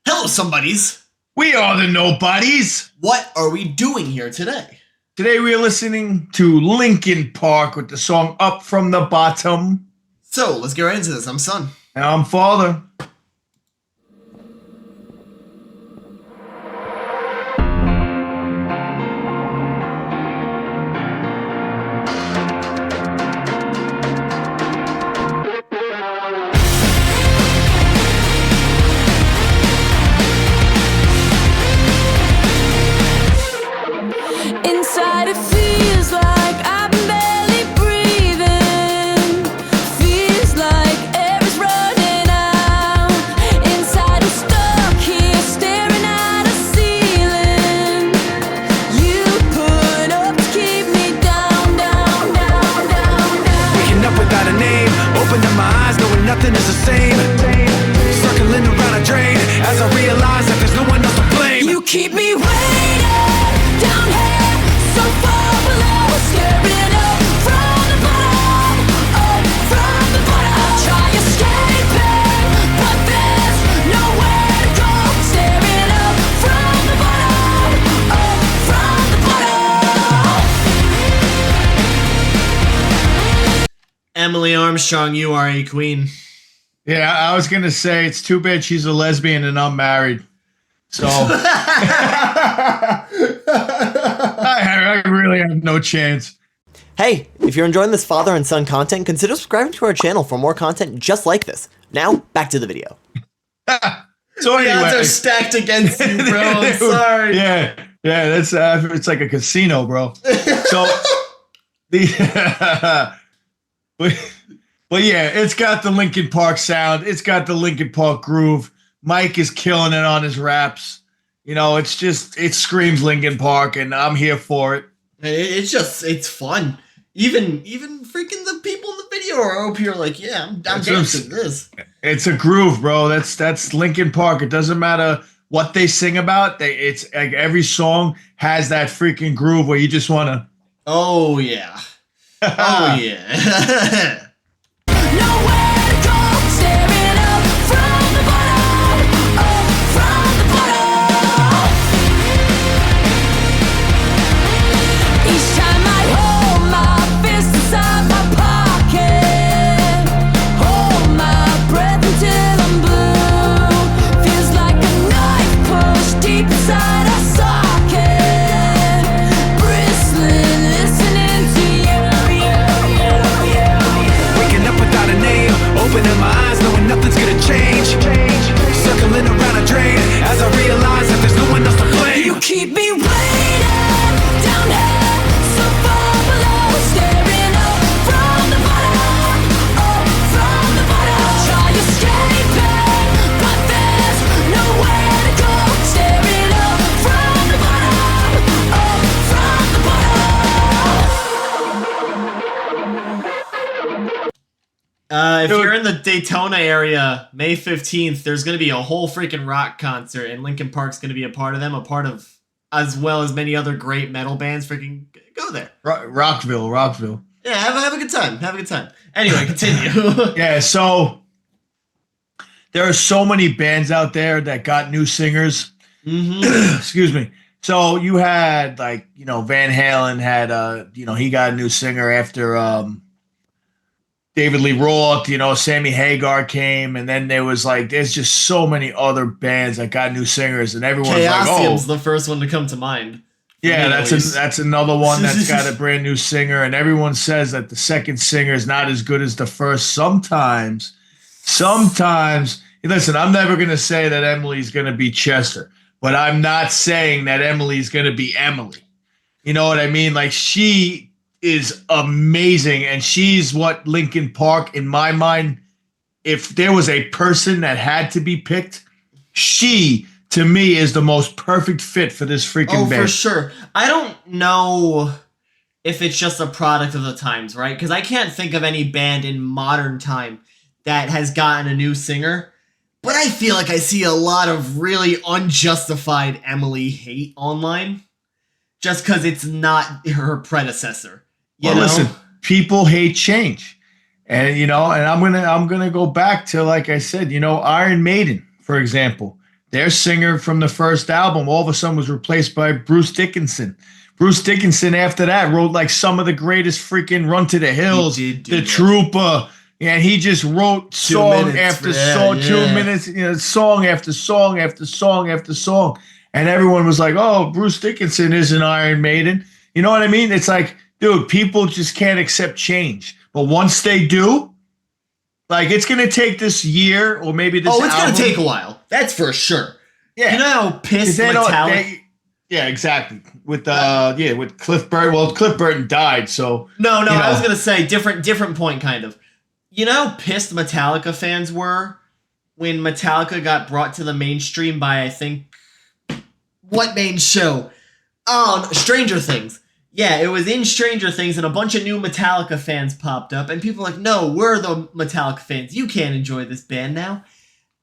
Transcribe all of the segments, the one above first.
Hello, somebodies. We are the nobodies. What are we doing here today? Today we are listening to Linkin Park with the song Up From the Bottom. So, let's get right into this. I'm Son. And I'm Father. Inside it feels like I'm barely breathing. Feels like air's running out. Inside I'm stuck here staring at a ceiling. You put up to keep me down, down, down, down, down. Waking up without a name, opened up my eyes knowing nothing is the same. Circling around a drain as I realize that there's no one else to blame. You keep me waiting down here, so far below, staring up from the bottom, up from the bottom. I try escaping, but there's nowhere to go. Staring up from the bottom, up from the bottom. Emily Armstrong, you are a queen. Yeah, I was going to say it's too bad she's a lesbian and I'm married. So I really have no chance. Hey, if you're enjoying this father and son content, consider subscribing to our channel for more content just like this. Now, back to the video. So The odds anyway, are stacked against you, bro. I'm sorry. yeah, that's it's like a casino, bro. So the but yeah, it's got the Linkin Park sound. It's got the Linkin Park groove. Mike is killing it on his raps. You know, it screams Linkin Park, and I'm here for it. It's fun. Even freaking the people in the video are up here like, yeah, I'm dancing this. It's a groove, bro. That's Linkin Park. It doesn't matter what they sing about. It's like every song has that freaking groove where you just want to. Oh yeah. Oh yeah. Nowhere to go, staring up from the bottom, up from the bottom. Each time I hold my fist inside my pocket, hold my breath until I'm blue. Feels like a knife pushed deep inside a socket, bristling, listening to you. Waking up without a name, opening my eyes knowing nothing's gonna change. Circling around a drain as I realize that there's no one else to blame. You keep me waiting down here, so far below, staring up from the bottom, up from the bottom. Try escaping, but there's nowhere to go. Staring up from the bottom, up from the bottom. If you're in the Daytona area, May 15th, there's going to be a whole freaking rock concert, and Linkin Park's going to be a part of them, as well as many other great metal bands. Freaking go there. Rockville. Yeah, have a good time. Have a good time. Anyway, continue. Yeah, so there are so many bands out there that got new singers. Excuse me. So you had Van Halen had he got a new singer after David Lee Roth, Sammy Hagar came, and then there's just so many other bands that got new singers, and everyone's Chaosium's the first one to come to mind. Yeah, that's another one that's got a brand new singer, and everyone says that the second singer is not as good as the first. Sometimes, listen, I'm never going to say that Emily's going to be Chester, but I'm not saying that Emily's going to be Emily. You know what I mean? Like, she is amazing, and she's what Linkin Park, in my mind, if there was a person that had to be picked, she, to me, is the most perfect fit for this freaking band. Oh, for sure. I don't know if it's just a product of the times, right? Because I can't think of any band in modern time that has gotten a new singer. But I feel like I see a lot of really unjustified Emily hate online just because it's not her predecessor. You know? Listen, people hate change. And and I'm gonna go back to, like I said, Iron Maiden, for example. Their singer from the first album all of a sudden was replaced by Bruce Dickinson. Bruce Dickinson after that wrote like some of the greatest freaking Run to the Hills, did do The that. Trooper, and he just wrote song minutes, after yeah, song, yeah. 2 minutes, song after song after song after song. And everyone was like, oh, Bruce Dickinson is an Iron Maiden. You know what I mean? It's like, dude, people just can't accept change. But once they do, like, it's going to take this year or maybe this Oh, it's album. gonna take a while. That's for sure. Yeah. You know how pissed They don't- Metallica. they- yeah, exactly. With with Cliff Burton. Well, Cliff Burton died, so No, you I was know. gonna say different point, kind of. You know how pissed Metallica fans were when Metallica got brought to the mainstream by, I think, what main show? Oh, no, Stranger Things. Yeah, it was in Stranger Things, and a bunch of new Metallica fans popped up, and people were like, no, we're the Metallica fans. You can't enjoy this band now.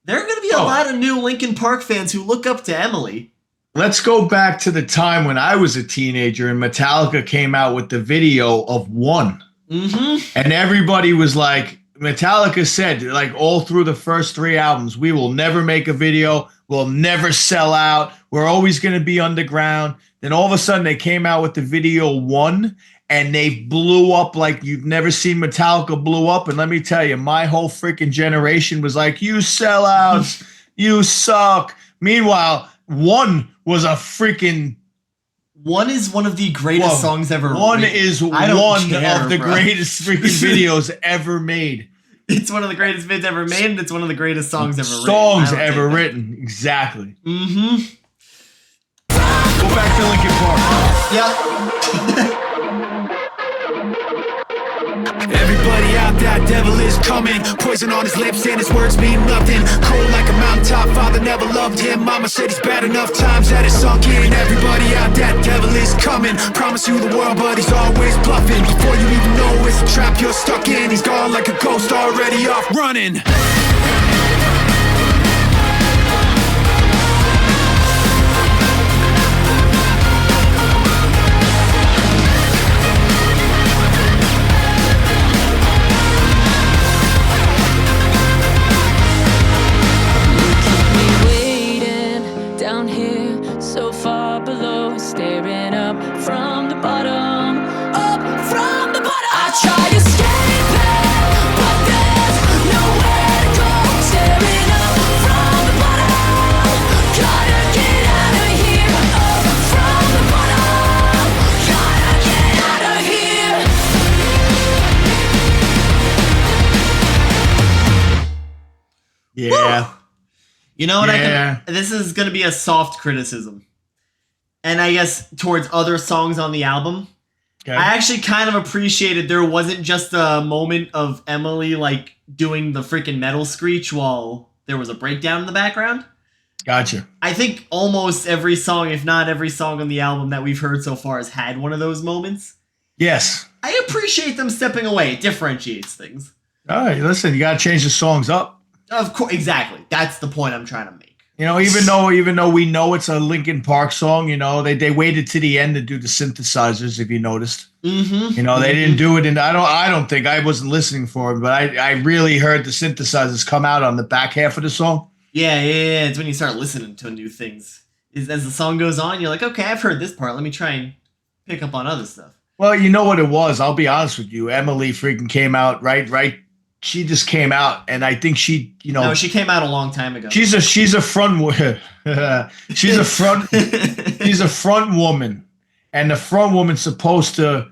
There are going to be a lot of new Linkin Park fans who look up to Emily. Let's go back to the time when I was a teenager and Metallica came out with the video of One. Mm-hmm. And everybody was like, Metallica said, like, all through the first 3 albums, we will never make a video. We'll never sell out. We're always going to be underground. Then all of a sudden they came out with the video One, and they blew up like you've never seen Metallica blew up. And let me tell you, my whole freaking generation was like, you sellouts, you suck. Meanwhile, One was a freaking... One is one of the greatest songs ever One written. is I don't one care, of the bro. greatest freaking videos ever made. It's one of the greatest vids ever made, and it's one of the greatest songs ever Songs written. ever written. Exactly. Mm-hmm. Go back to Linkin Park. Yep. Everybody out, that devil is coming. Poison on his lips and his words mean nothing. Cold like a mountaintop, father never loved him. Mama said he's bad enough times that it's sunk in. Everybody out, that devil is coming. Promise you the world, but he's always bluffing. Before you even know it's a trap you're stuck in. He's gone like a ghost, already off running. Down here, so far below, staring up from the bottom, up from the bottom. I try to escape it, but there's nowhere to go. Staring up from the bottom, gotta get out of here. Up from the bottom, gotta get out of here. Yeah. You know what? Yeah. This is going to be a soft criticism. And I guess towards other songs on the album. Okay. I actually kind of appreciated there wasn't just a moment of Emily like doing the freaking metal screech while there was a breakdown in the background. Gotcha. I think almost every song, if not every song on the album that we've heard so far has had one of those moments. Yes. I appreciate them stepping away. It differentiates things. All right. Listen, you got to change the songs up. Of course, exactly. That's the point I'm trying to make. Even though we know it's a Linkin Park song, they waited to the end to do the synthesizers. If you noticed, Mm-hmm. they didn't do it, and I don't think I wasn't listening for it, but I really heard the synthesizers come out on the back half of the song. Yeah. It's when you start listening to new things. As the song goes on, you're like, okay, I've heard this part. Let me try and pick up on other stuff. Well, you know what it was. I'll be honest with you. Emily freaking came out right. She just came out, and I think she, No, she came out a long time ago. she's a front she's a front woman, and the front woman's supposed to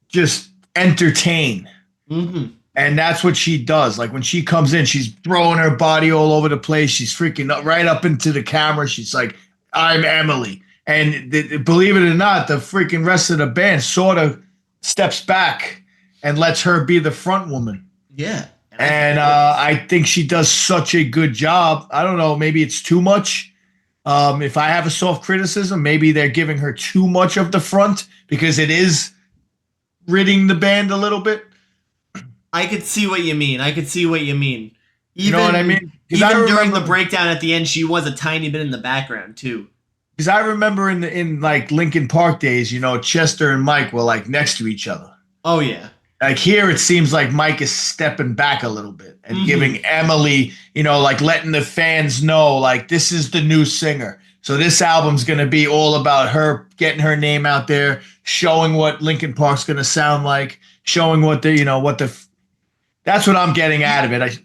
just entertain. Mm-hmm. And that's what she does. Like when she comes in, she's throwing her body all over the place. She's freaking right up into the camera. She's like, I'm Emily. And believe it or not, the freaking rest of the band sort of steps back and lets her be the front woman. Yeah. And I think she does such a good job. I don't know, maybe it's too much. If I have a soft criticism, maybe they're giving her too much of the front because it is ridding the band a little bit. I could see what you mean. Even, You know what I mean? 'Cause Even I during remember- the breakdown at the end, she was a tiny bit in the background too. Because I remember in like Linkin Park days, Chester and Mike were like next to each other. Oh yeah. Like here, it seems like Mike is stepping back a little bit and giving Emily, like letting the fans know, like this is the new singer. So this album's going to be all about her getting her name out there, showing what Linkin Park's going to sound like, showing what that's what I'm getting out of it.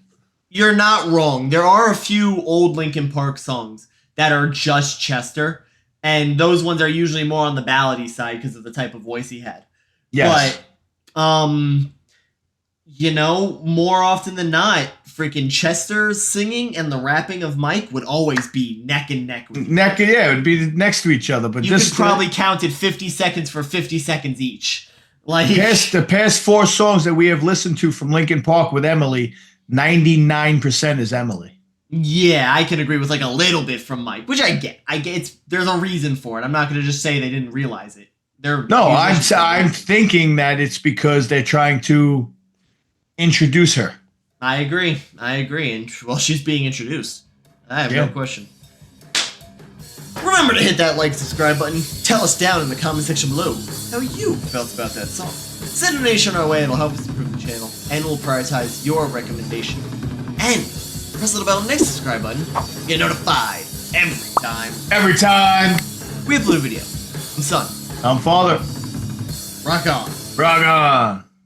You're not wrong. There are a few old Linkin Park songs that are just Chester, and those ones are usually more on the ballady side because of the type of voice he had. Yes. But, more often than not, freaking Chester's singing and the rapping of Mike would always be neck and neck with each other. Yeah, it would be next to each other. But you could probably count it 50 seconds for 50 seconds each. Like the past 4 songs that we have listened to from Linkin Park with Emily, 99% is Emily. Yeah, I can agree with like a little bit from Mike, which I get. There's a reason for it. I'm not going to just say they didn't realize it. I'm thinking that it's because they're trying to introduce her. I agree. And she's being introduced. I have no question. Remember to hit that like, subscribe button. Tell us down in the comment section below how you felt about that song. Send a donation our way. It'll help us improve the channel, and we'll prioritize your recommendation. And press the little bell next to the subscribe button. Get notified every time. Every time. We upload a video. I'm Son. I'm Father. Rock on. Rock on.